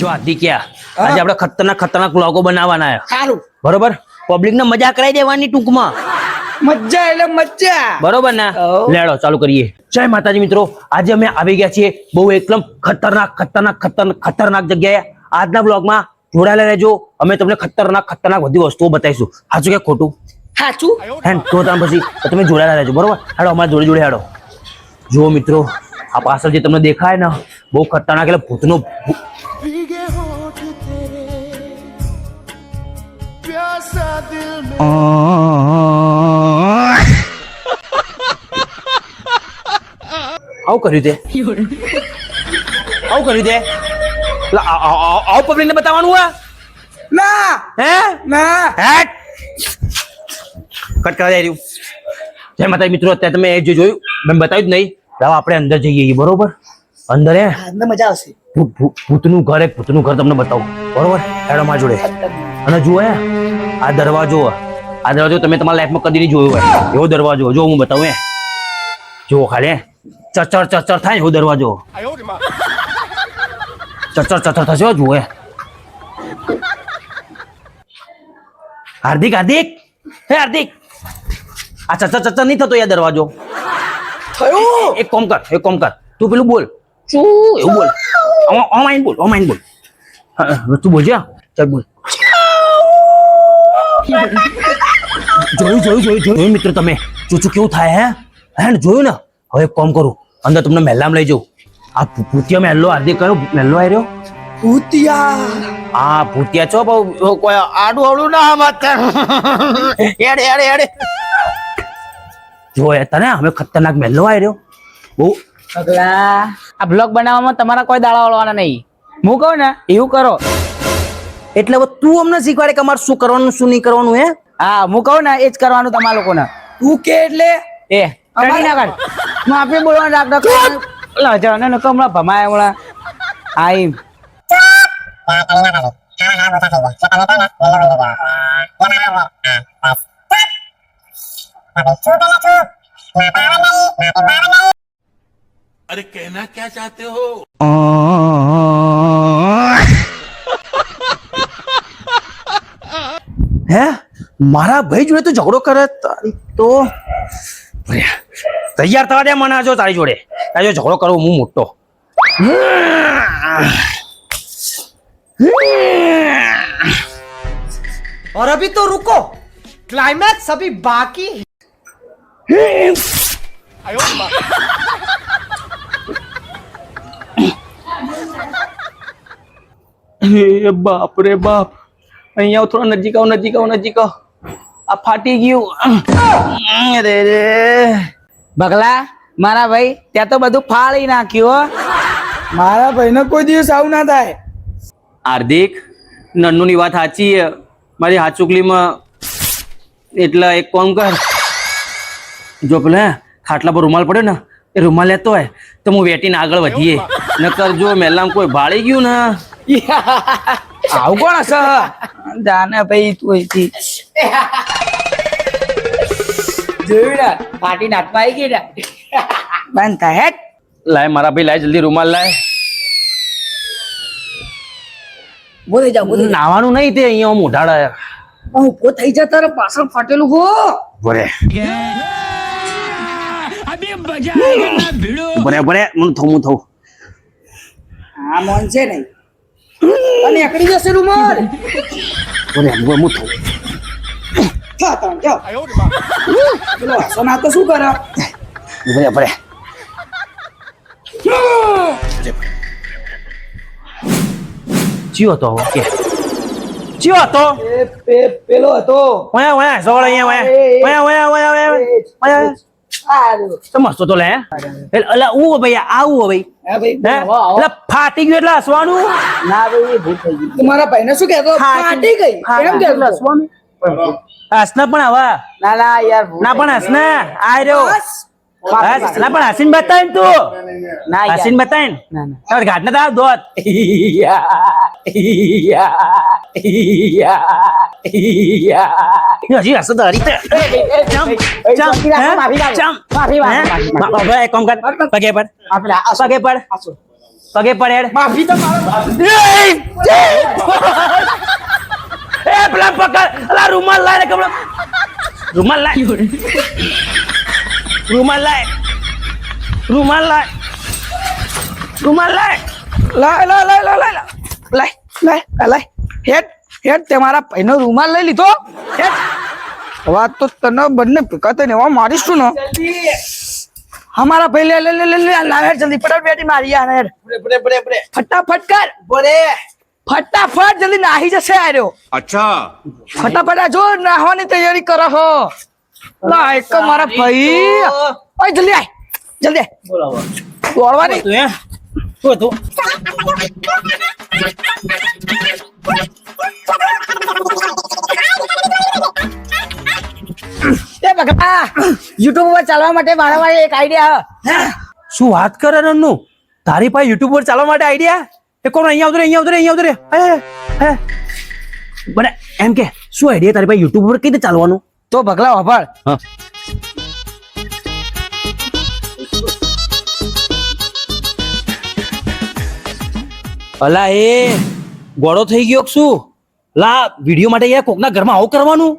જો આદિ ક્યાં આજે આપણે ખતરનાક ખતરનાક વ્લોગો બનાવવાના છે સારું બરોબર પબ્લિક ને મજા કરાવી દેવાની ટૂંકમાં મજા એટલે મજા બરોબર ને લેડો ચાલુ કરીએ જય માતાજી મિત્રો આજે અમે આવી ગયા છીએ બહુ એકદમ ખતરનાક જગ્યાએ આજના બ્લોગમાં જોડાયેલા રહેજો અમે તમને ખતરનાક બધી વસ્તુઓ બતાવીશું સાચું કે ખોટું સાચું હે તો પછી તમે જોડાયેલા રહેજો બરોબર હેડો અમારા જોડે હેડો જુઓ મિત્રો આ પાછળ જે તમને દેખાય ને બહુ ખતરનાક એટલે ભૂતનો આવું કર્યું તે આવું પબ્લિક ને બતાવવાનું હોય ના હે ના હેટ કટ કરાવી રહ્યું જય માતાજી મિત્રો અત્યારે તમે જે જોયું મેં બતાવ્યું જ નહીં લાવો આપણે અંદર જઈએ બરોબર અંદર હે અંદર મજા આવશે ભૂતનું ઘર તમને બતાવું બરોબર હેડો મારા જોડે અને જુઓ હે આ દરવાજો તમે તમારા લાઈફમાં કદી નહીં જોયો હોય એવો દરવાજો જો હું બતાવું હે જુઓ ખાલી ચચર થાય એવો દરવાજો ચચર થશે જુઓ હે હાર્દિક હે હાર્દિક આ ચચર નહીં થતો યાર દરવાજો થયું એક કોમ કર તું પેલું બોલ ચૂ એવું બોલ ઓમાઈન બોલ તું બોલજે ચાલ બોલ જોયું મિત્ર તમે ચૂચું કેવું થાય હે જોયું ને હવે કોમ કરું અંદર તમને મહેલામાં લઈ જાઉં આ ભૂતિયા મહેલો હાર્દિક કયો મહેલો આવી રહ્યો ભૂતિયા છો કોઈ આડું આવડું ના મત હેડે જો તને અમે ખતરનાક મહેલો આવી રહ્યો બહુ પગલા આ બ્લોગ બનાવવામાં તમારા કોઈ દાડા વાળવાના નહીં હું કહું ને એવું કરો એટલે હવે તું અમને શીખવાડે કે અમારે શું કરવાનું શું નહીં કરવાનું હે હા હું કહું ને એ જ કરવાનું તમારા લોકોને તું કે એટલે એ કરી ના કાઢ હું આપણે બોલવાનું રાખ કમળા ભમાય હમણાં આઈ अरे कहना क्या चाहते हो હે મારા ભાઈ જોડે તો ઝઘડો કરે તારી તો તૈયાર થવા દે મને જો તારી જોડે ઝઘડો કરવો હું મોટો और अभी तो रुको क्लाइमैक्स अभी बाकी બાપ રે બાપ અહીંયા થોડા નજીક આવ આ ફાટી ગયું રે બગલા મારા ભાઈ ત્યાં તો બધું ફાળી નાખ્યું મારા ભાઈને કોઈ દિવસ આવું ના થાય હાર્દિક નન્નુની વાત સાચી છે મારી હાચુકલીમાં એટલે એક કામ કર જો પેલા ખાટલા પર રૂમાલ પડ્યો ને એ રૂમાલ લેતો હોય તો હું વેટીને આગળ વધીએ નકર જો મહેલામાં કોઈ ભાળી ગયું ને આવું કોણ હશે જાને ભાઈ તું અહીંથી જોયું ને પાટી નાટમાં આવી ગઈ ને બંધ થાય હેટ લાય મારા ભાઈ લાય જલ્દી રૂમાલ લાય બોલે જાઓ નાવાનું નહીં તે અહીંયા મોઢાડા ઉભો થઈ જા તારે પાછળ ફાટેલું હો બરે બરે હું થઉં હા મન છે નહીં અને એકડી જશે રૂમાલ બરે હું થઉં હા તાણ જાઓ પેલો હસના તો શું કરે બરે ચિયો હતો ઓકે ચિયો હતો પેલો હતો ઓયા સોળ અહીંયા ઓયા સમજતો તો લે એટલે હું ભાઈ આવું ભાઈ હા ભાઈ એટલે ફાટી ગયું એટલે હસવાનું ના ભાઈ ભૂલ થઈ ગઈ તમારા ભાઈને શું કહેતો ફાટી ગઈ એમ કહેતો હસવાનું હસના પણ હવે ના ના યાર ના પણ હસના આ રહ્યો ના પણ હસીન બતાય તું ના હસીન બતાય ને ના ના ઘાટ ના તાવ દોત હજી હસો તો હરી પગે પડ પગે પડે માફી તો મારો એ પેલા પકડ અલા રૂમાલ લાય ને કમળા રૂમાલ લાય રૂમાલ લાય રૂમાલ લાય રૂમાલ લાય લાય લાય લાય લાય લાય લાય લાય લાય હેડ હેડ તે મારા ભાઈનો રૂમાલ લઈ લીધો હેડ વાત તો તને બંને ભેગા થઈને એવા મારીશું ને हमारा पहले ले ले ले ले लावे जल्दी फटाफट बेटी मारी यार यार फटाफट कर बोले फटाफट जल्दी नाही जैसे आ रहे हो अच्छा फटाफट आ जो नहाने तैयारी करो हो ला एक मारा भाई ओए जल्दी आए जल्दी બોલાવો दौड़वा नहीं તું હે શું હતું ए बगड़ा YouTube पर चलवा માટે મારા પાસે એક આઈડિયા શું વાત કરે નન્નુ તારી પાસે યુટ્યુબ પર ચાલવા માટે આઈડિયા એ કોણ અહીંયા આવતો રે અહીંયા આવતો રે અહીંયા આવતો રે હે બને એમ કે શું આઈડિયા તારી પાસે યુટ્યુબ પર કઈ રીતે ચાલવાનું તો બગલા વાપર હા અલા એ ગોળો થઈ ગયો કે શું લા વિડિયો માટે યાર કોકના ઘરમાં આવું કરવાનું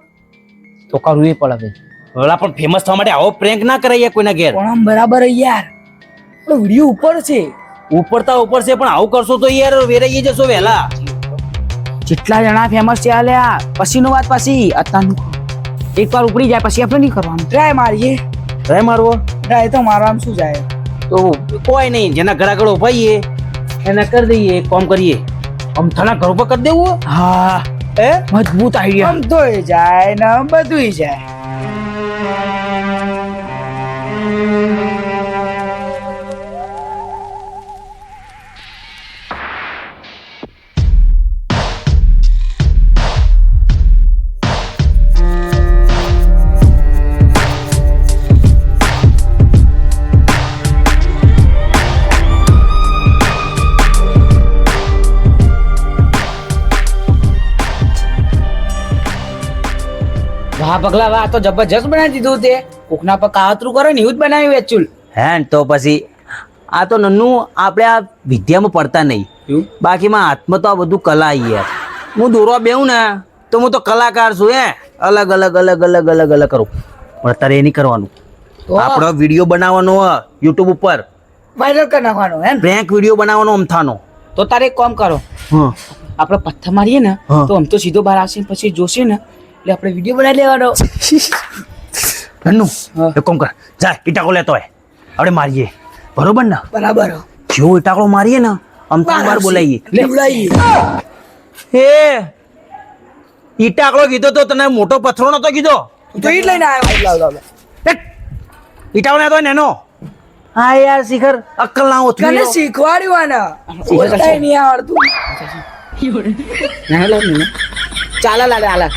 તો કરવું એ પડે અલા પણ ફેમસ થવા માટે આવો પ્રેન્ક ના કરાય કોઈના ઘેર પણ આમ બરાબર યાર તો વિડિયો ઉપર છે ઉપરતા ઉપર છે પણ આવું કરશો તો યાર વેરાઈ જશો વહેલા જેટલા જણા ફેમસ છે આલ્યા પછીનો વાત પછી અત્યારનું એકવાર ઉપડી જાય પછી આપણે નહીં કરવાનું ટ્રાય મારીએ ટ્રાય મારવો ટ્રાય તો મારવામાં શું જાય તો કોઈ નહીં જેના ઘર આગળ ઉભાઈએ એને કરી દઈએ એક કામ કરીએ આમ થાના ઘર ઉપર કરી દેવું હા હે મજબૂત આઈડિયા આમ તો જાય ને બધું જાય વાહ પગલા વાહ તો જબરજસ્ત બનાવી દીધું તે કોકના પર કાવતરું કરે ને એવું જ બનાવ્યું એકચ્યુઅલ હે ને તો પછી આ તો નન્નું આપણે આ વિદ્યામાં પડતા નહીં બાકીમાં હાથમાં તો આ બધું કલા યાર હું દોરવા બેહું ને તો હું તો કલાકાર છું હે અલગ અલગ અલગ અલગ અલગ અલગ કરું પણ અત્યારે એ નહીં કરવાનું આપણો વિડીયો બનાવવાનો યુટ્યુબ ઉપર વાયરલ કરી નાખવાનો હે પ્રેન્ક વિડીયો બનાવવાનો અમથાનો તો તારે એક કામ કરો હા આપણે પથ્થર મારીએ ને હા. તો આમ તો સીધો બહાર આવશે પછી જોશે ને એટલે આપણે વિડીયો બનાવી લેવાનો નન્નું એક કામ કર જા ઈટાકો લેતો હોય આપણે મારીએ બરોબર ને બરાબર જો ઈટાકો મારીએ ને અમથાન બાર બોલાવીએ લેવડાઈએ હે ઈટાકડો કીધો તો તને મોટો પથ્થરો નતો કીધો તો ઈ જ લઈને આવ્યો લાવ ઈટાકો લેતો હોય ને એનો હા યાર શિખર અક્કલ ના હોત કને શીખવાડ્યું આના બોલતાય નહીં આવડતું ચાલે લાડે આલા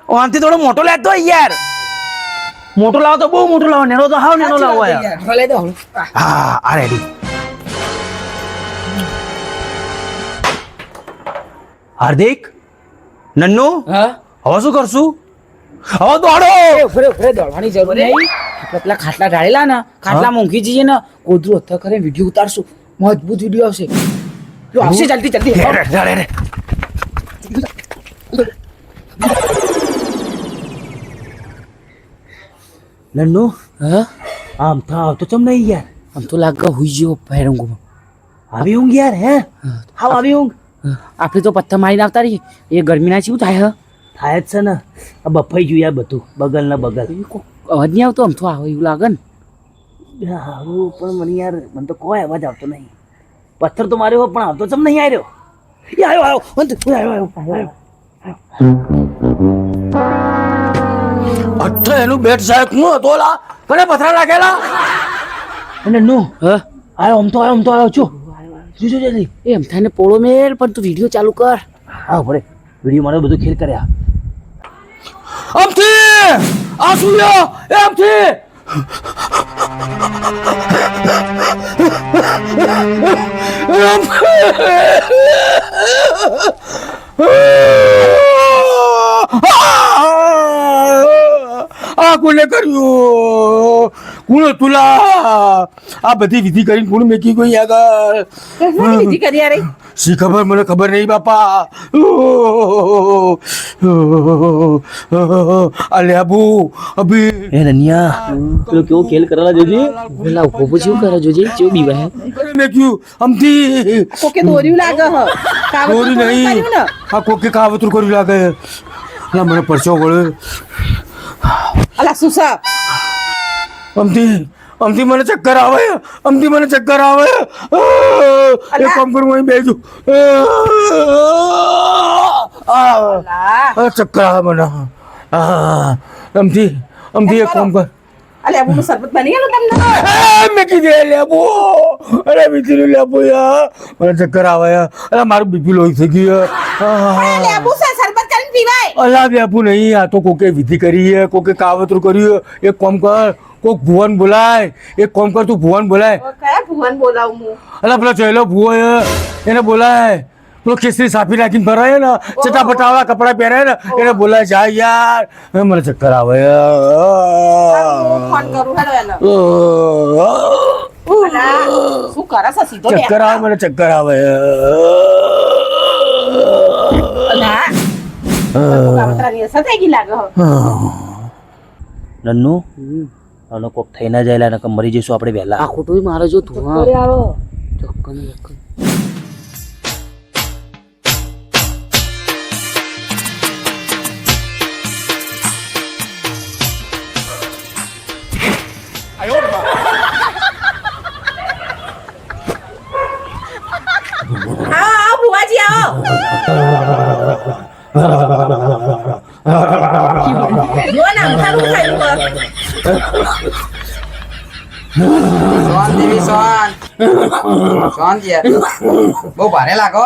આનાથી થોડો મોટો લેતો હોય યાર મોટો લાવો તો બહુ મોટો લાવો નેનો તો હાવ નેનો લાવો યાર ભલે દો હા આ રેડી હાર્દિક નન્નુ હા હવે શું કરશું હવે દોડો ઉભરે ઉભરે દોડવાની જરૂર નહીં આપણે પેલા ખાટલા ઢાળેલા ને ખાટલા મૂકી જઈએ ને કોદરું હથા કરે વિડીયો ઉતારશું મજબૂત વિડીયો આવશે જો આવશે જલ્દી જલ્દી નન્નુ હા આમ થાવ તો ચમ નહીં યાર આમ તો લાગે હુઈ ગયો ભૈરંગુમાં આવી ઊંઘ યાર હે હાવ આવી ઊંઘ આપણે તો પથ્થર મારીને આવતા રહીએ એ ગરમીના શું થાય થાય જ છે ને આ બફાઈ ગયું યાર બધું બગલ ને બગલ અવાજ નહીં આવતો આમ તો આવે એવું લાગે ને હારું પણ મને યાર મને તો કોઈ અવાજ આવતો નહીં પથ્થર તો માર્યો પણ આવતો ચમ નહીં આવ્યો એ આવ્યો આવ્યો આવ્યો અઠે એનું બેટ સાહેબ નું હતો લા કને પથરા લાગેલા અને નો હા આવ્યો આમ તો આવ્યો છો જોજો જલ્દી એમ થાય ને પોળો મેલ પણ તું વિડીયો ચાલુ કર હા ભરે વિડીયો મારે બધું ખેલ કર્યા આમથી આ સુયો એમથી આ કોને કર્યું કોણ હતું લા? આ બધી વિધિ કરીને કોણ મેકી કોઈ આગળ? શેની વિધિ કરી યાર? શી ખબર, મને ખબર નહીં બાપા. આ લેબુ અભી એ નનિયા પેલો કેવો ખેલ કરેલા જોજે. પેલા ઉભો શું કરે જોજે, કેવો બીવા હે. મેક્યું અમથી કોકે દોર્યું લાગે હ. દોરી નહીં, આ કોકે કાવતરું કર્યું લાગે. અલા મને પરસો વળ્યો. અલા સુસા અમથી મને ચક્કર આવે. મને ચક્કર આવે. એક કામ કરું, અહીં બેસું. ચક્કર આવે મને. અમથી એક કામ કર. અલે આબુનું શરબત બની ગયું તમને? મેં કીધું લેબુ. અરે બીજું લેબુ યાર, મને ચક્કર આવે. અરે મારું બીપી લોહી થઈ ગયું. અલે આબુ સે શરબત કરીને પીવાય. અલા લેબુ નહીં, આ તો કોકે વિધિ કરી હે, કોકે કાવતરું કર્યું. એક કામ કર, કોક ભુવન બોલાય. એક કામ કર, તું ભુવન બોલાય. કયા ભુવન બોલાવું હું? અલા પેલો ચહેલો ભૂવો હે, એને બોલાય. પેલો ખીસરી સાફી નાખીને ભરાય ને, ચટાપટાવાળા કપડા પહેરાય ને, એને બોલાય. જાય યાર, મને ચક્કર આવે. હું ફોન કરું હેલો એને. અલા શું કરે છે? સીધો બેઠો. ચક્કર આવે, મને ચક્કર આવે. અલા કામતરાની અસર થઈ ગઈ લાગે હ. નન્નુ આનો કોક થઈ ના જાય નકર મરી જઈશું આપણે વહેલા. આ ખોટું મારે જો તું હા ચોક્કસ આવો ભુવાજી આવો. જો ના તારું ખાયું કર. સોન દેવી સોન છે. બહુ ભારે લાગો.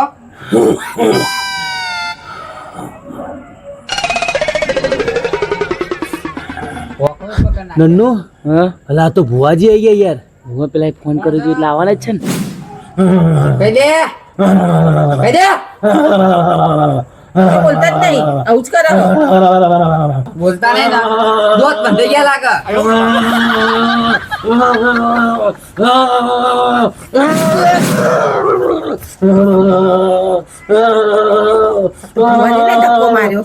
નન્નુ હા અલા આ તો ભુવાજી આવી ગયા યાર. હું પેલા ફોન કર્યો છું એટલે આવવાના જ છે ને. કહી દે. બોલતા જ નહીં, આવું જ કરે. બોલતા નહીં ના, દોત બંધાઈ ગયા લાગે. ભુવાજીને ધક્કો માર્યો.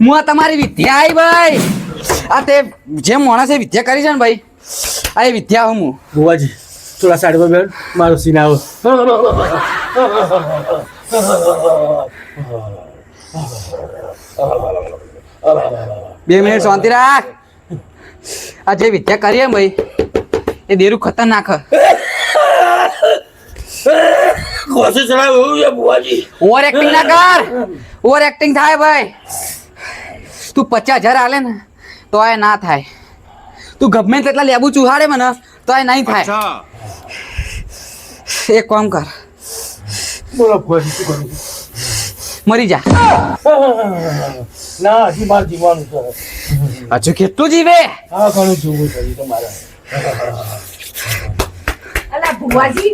હું તમારી વિદ્યા આવી ભાઈ. આ તે જે માણસે વિદ્યા કરી છે ને ભાઈ, આ એ વિદ્યા હું. ભુવાજી થોડા સાઈડમાં બેન, મારો સીન આવો. 2 મિનિટ શાંતિ રાખ. આ જે વિદ્યા કરીએ ભાઈ એ દેરું ખતરનાક હ. કોશિશ ચલાવ ભુવાજી. ઓવર એક્ટિંગ ના કર. ઓવર એક્ટિંગ થાય ભાઈ. તું 50,000 આલે ને તો આ ના થાય. તું ગમે તેટલા લેબુ ચુહાડે મને તો આ નહીં થાય. એક કામ કર, બોલો ભુવાજી શું કરું? મરી જા. ના હજી મારે જીવવાનું છે. હજુ કેટલું જીવે? હા ઘણું જીવવું છે તમારે. અલા ભુવાજી,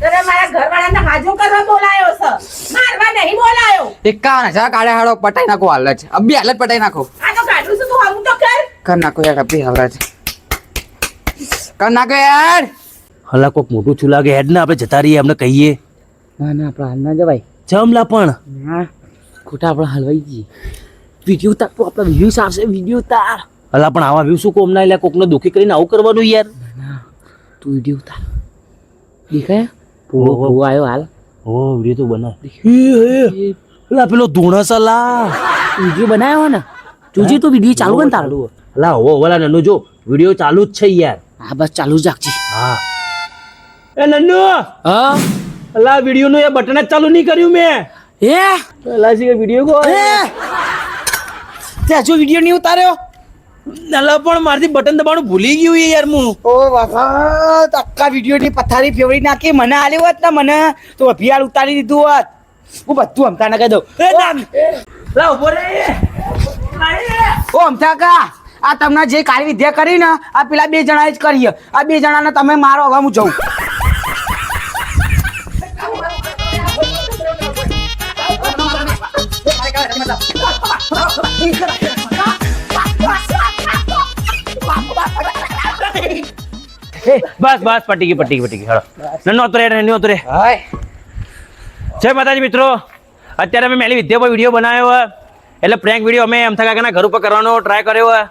તને મારા ઘરવાળાને હાજો કરવા બોલાયો છે, મારવા નહીં બોલાયો. 51,000 કાળે હાડો પટાઈ નાખો હાલ જ. અબી હાલ જ પટાઈ નાખો. આ તો કાઢું છું, તું હમું તો કર. કર નાખો યાર. અબી હવરાજ કર નાખો યાર. હલા કોક મોટું છું લાગે. હેડ ને આપણે જતા રહીએ, એમને કહીએ. ના ના આપણે હાલ ના જવાય. જમલા પણ ના ખોટા આપણે હલવાઈ જઈએ. વિડીયો ઉતાર તું, આપણા વ્યૂઝ આવશે. વિડીયો ઉતાર. અલા પણ આવા વ્યૂ શું કોમ ના એટલે કોકને દુખી કરીને આવું કરવાનું યાર. તું વિડીયો ઉતાર દેખાય પૂરો પૂરો આવ્યો હાલ ઓ વિડીયો તો બનાવ. અલા પેલો ધૂણસલા વિડીયો બનાવ્યો ને જોજે તો વિડીયો ચાલુ કર તારું. અલા હો ઓલા નન્નુ જો વિડીયો ચાલુ જ છે યાર. હા બસ ચાલુ જ રાખજે. હા એ નન્નુ હા અલા વિડીયો નું એ બટન જ ચાલુ નહીં કર્યું મેં. એ અલા સી વિડીયો કો તે હજુ વિડીયો નહીં ઉતાર્યો? અલા પણ મારથી બટન દબાવવાનું ભૂલી ગયું યાર હું. ઓ બાપા આખા વિડીયો ની પથારી ફેવડી નાખી. મને આલ્યો હોત ને મને તો અભિયાળ ઉતારી દીધું હોત. હું બધું અમથા ના કહી દઉં. લા ઉભો રે. ઓ અમથા કા આ તમને જે કાળી વિદ્યા કરી ને આ પેલા 2 જણાએ જ કરી. આ 2 જણાને તમે મારો. હવે હું જઉં. બસ બસ પટી ગઈ હેડો. નન્નુ ઉતરે નન્નુ ઉતરે. જય માતાજી મિત્રો, અત્યારે અમે મેલી વિદ્યા પર વિડીયો બનાવ્યો હોય એટલે પ્રેન્ક વિડીયો અમે અમથા કાકાના ઘર ઉપર કરવાનો ટ્રાય કર્યો હોય.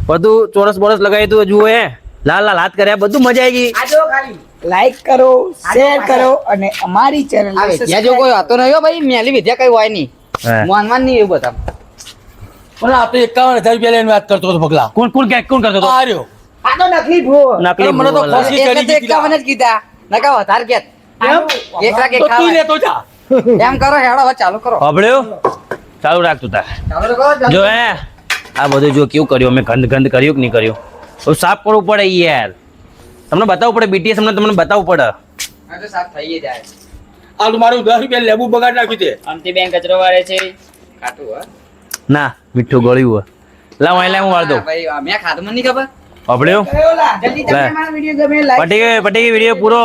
બધું ચોરસ બોરસ લગાવી હતું જુઓ એ લાલ લાલ હાથ કર્યા બધું મજા આવી ગઈ. આ જો ખાલી લાઈક કરો, શેર કરો અને અમારી ચેનલ વિદ્યા જો કોઈ હતો નહીં હો ભાઈ, મેલી વિદ્યા કઈ હોય નહીં, માનવાન નહીં એવું બધા. પણ આ તો 51,000 રૂપિયા લઈને વાત કરતો હતો પગલા. કોણ કરતો હતો? આ રહ્યો. આ તો નકલી ભૂ. નકલી મને તો બોલા. ખુશી કરી એટલે તો 51 જ કીધા, નકા વધારે કે એક લાખ એક તો તું ખાવાય. લેતો જા. એમ કરો હેડો હવે ચાલુ કરો. સાંભળ્યો? ચાલુ રાખ તું તાર. ચાલુ તો કરો. જો હે આ બધું જો કેવું કર્યું અમે ગંદ કર્યું કે નહીં કર્યું. તો સાફ કરવું પડે યાર. તમને બતાવવું પડે BTS તમને બતાવવું પડે. આ તો સાફ થઈ જાય. આ તો મારું 10 રૂપિયા લેબુ બગાડ નાખ્યું છે. આમથી બેંક કચરો વાળે છે. ખાતું હો. ના મીઠું ગળ્યું હોય. લાવ અહીં હું વાળ દઉં. ભાઈ મેં ખાધું મને નહીં ખબર. સાંભળ્યો? જલ્દી તમે લે. અમારો વિડીયો ગમે લાઈક પટી ગઈ વિડીયો પૂરો.